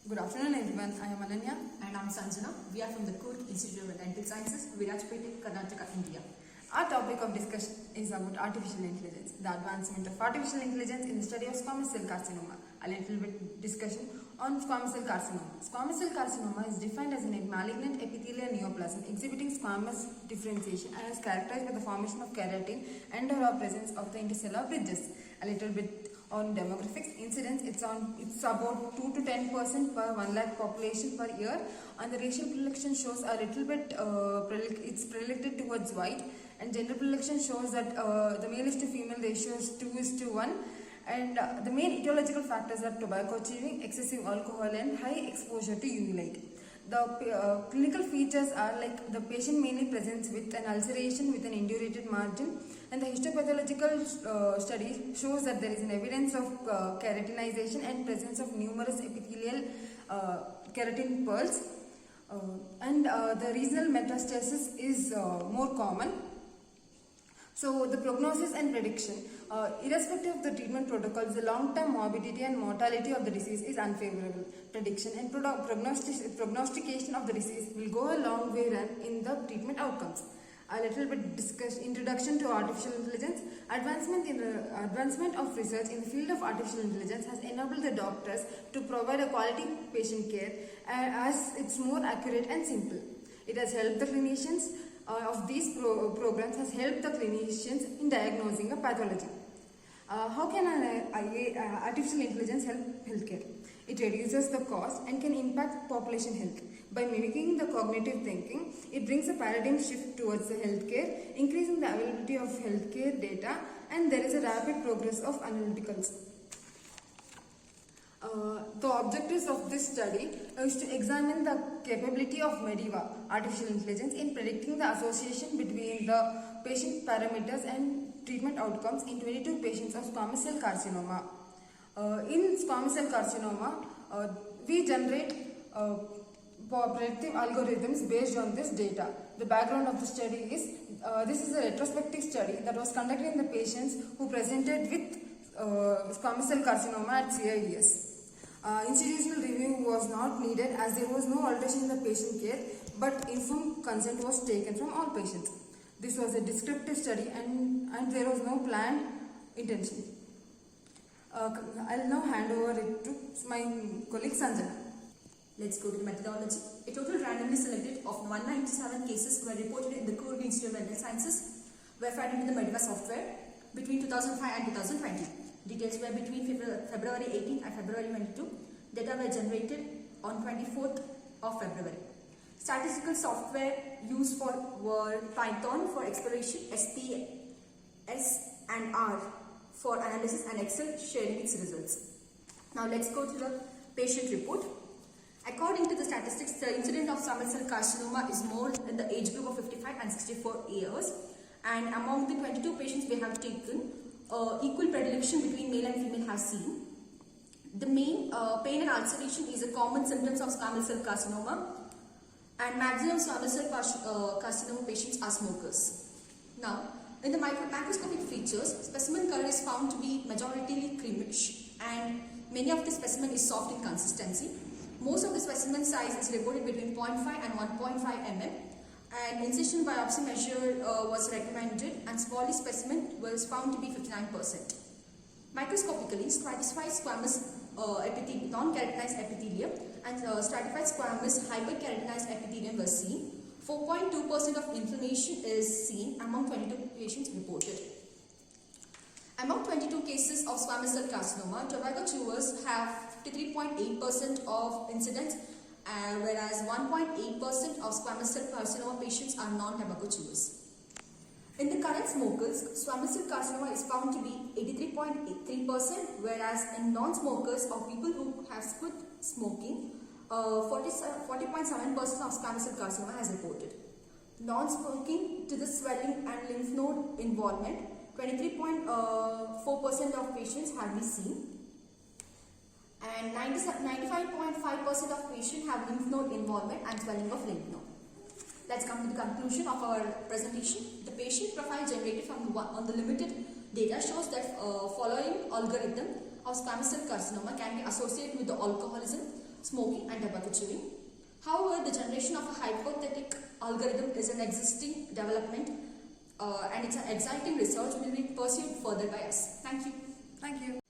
Good afternoon everyone, I am Ananya. And I'm Sanjana. We are from the Coorg Institute of Dental Sciences, Virajpete, Karnataka, India. Our topic of discussion is about artificial intelligence, the advancement of artificial intelligence in the study of squamous cell carcinoma. A little bit discussion on squamous cell carcinoma. Squamous cell carcinoma is defined as a malignant epithelial neoplasm exhibiting squamous differentiation and is characterized by the formation of keratin and or presence of the intercellular bridges. A little bit on demographics incidence, it's about 2 to 10% per 1 lakh population per year, and the racial predilection shows a little bit it's predicted towards white, and gender predilection shows that the male is to female ratio is 2:1, and the main etiological factors are tobacco chewing, excessive alcohol, and high exposure to UV light. The clinical features are like the patient mainly presents with an ulceration with an indurated margin, and the histopathological study shows that there is an evidence of keratinization and presence of numerous epithelial keratin pearls, and the regional metastasis is more common. So the prognosis and prediction, irrespective of the treatment protocols, the long-term morbidity and mortality of the disease is unfavorable. Prediction and prognostication of the disease will go a long way in the treatment outcomes. A little bit discuss introduction to artificial intelligence. Advancement of research in the field of artificial intelligence has enabled the doctors to provide a quality patient care as it's more accurate and simple. It has helped the clinicians of these programs has helped the clinicians in diagnosing a pathology. How can artificial intelligence help healthcare? It reduces the cost and can impact population health. By mimicking the cognitive thinking, it brings a paradigm shift towards the healthcare, increasing the availability of healthcare data, and there is a rapid progress of analyticals. The objectives of this study is to examine the capability of Mediva, artificial intelligence, in predicting the association between the patient parameters and treatment outcomes in 22 patients of squamous cell carcinoma. In squamous cell carcinoma, we generate predictive algorithms based on this data. The background of the study is, this is a retrospective study that was conducted in the patients who presented with squamous cell carcinoma at CIES. Institutional review was not needed as there was no alteration in the patient care, but informed consent was taken from all patients. This was a descriptive study and there was no planned intention. I'll now hand over it to my colleague Sanjana. Let's go to the methodology. A total randomly selected of 197 cases were reported in the Coorg Institute of Dental Sciences were found in the Mediva software between 2005 and 2020. Details were between February 18 and February 22. Data were generated on 24th of February. Statistical software used were Python for exploration, SPS and R for analysis, and Excel sharing its results. Now let's go to the patient report. According to the statistics, the incidence of squamous cell carcinoma is more in the age group of 55 and 64 years, and among the 22 patients we have taken, equal predilection between male and female has seen. The main pain and ulceration is a common symptoms of squamous cell carcinoma, and maximum squamous cell carcinoma patients are smokers. Now, in the microscopic features, specimen color is found to be majoritarily creamish, and many of the specimen is soft in consistency. Most of the specimen size is reported between 0.5 and 1.5 mm. And incision biopsy measure was recommended, and smallest specimen was found to be 59%. Microscopically, stratified squamous non-keratinized epithelium and stratified squamous hyperkeratinized epithelium were seen. 4.2% of inflammation is seen among 22 patients reported. Among 22 cases of squamous cell carcinoma, tobacco chewers have 53.8% of incidence, whereas 1.8% of squamous cell carcinoma patients are non-tobacco chewers. In the current smokers, squamous cell carcinoma is found to be 83.3%, whereas in non-smokers or people who have quit smoking, 40.7% of squamous cell carcinoma has reported. Non-smoking to the swelling and lymph node involvement, 23.4% of patients have been seen, and 95.5% of patients have lymph node involvement and swelling of lymph node. Let's come to the conclusion of our presentation. The patient profile generated on the limited data shows that following algorithm of squamous cell carcinoma can be associated with the alcoholism, smoking and tobacco chewing. However, the generation of a hypothetic algorithm is an existing development and it's an exciting research will be pursued further by us. Thank you. Thank you.